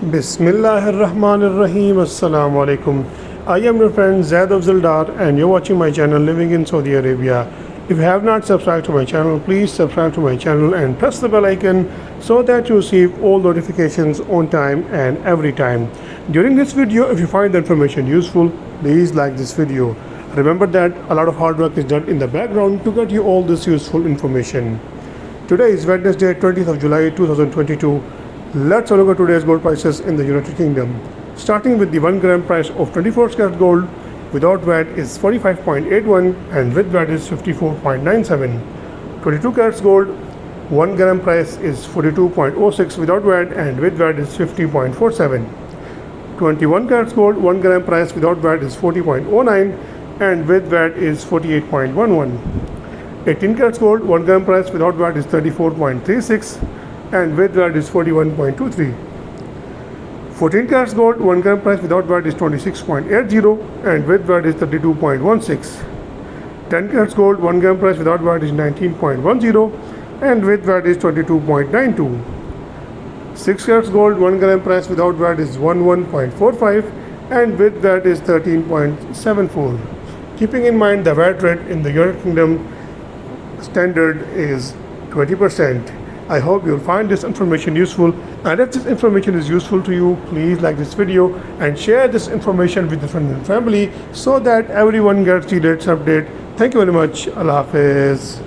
Bismillahirrahmanirrahim. Assalamu alaikum. I am your friend Zaid Afzaldar and you're watching my channel Living in Saudi Arabia. If you have not subscribed to my channel, please subscribe to my channel and press the bell icon so that you receive all notifications on time and every time. During this video, if you find the information useful, please like this video. Remember that a lot of hard work is done in the background to get you all this useful information. Today is Wednesday, 20th of July 2022. Let's look at today's gold prices in the United Kingdom. Starting with the 1 gram price of 24 karat gold without VAT is 45.81 and with VAT is 54.97. 22 karats gold 1 gram price is 42.06 without VAT and with VAT is 50.47. 21 karats gold 1 gram price without VAT is 40.09 and with VAT is 48.11. 18 karats gold 1 gram price without VAT is 34.36 and with VAT is 41.23. 14 karats gold 1 gram price without VAT is 26.80 and with VAT is 32.16. 10 karats gold 1 gram price without VAT is 19.10 and with VAT is 22.92. 6 karats gold 1 gram price without VAT is 11.45 and with VAT is 13.74. Keeping in mind the VAT rate in the United Kingdom standard is 20%. I hope you'll find this information useful, and if this information is useful to you, please like this video and share this information with your friends and family so that everyone gets the latest update. Thank you very much. Allah Hafiz.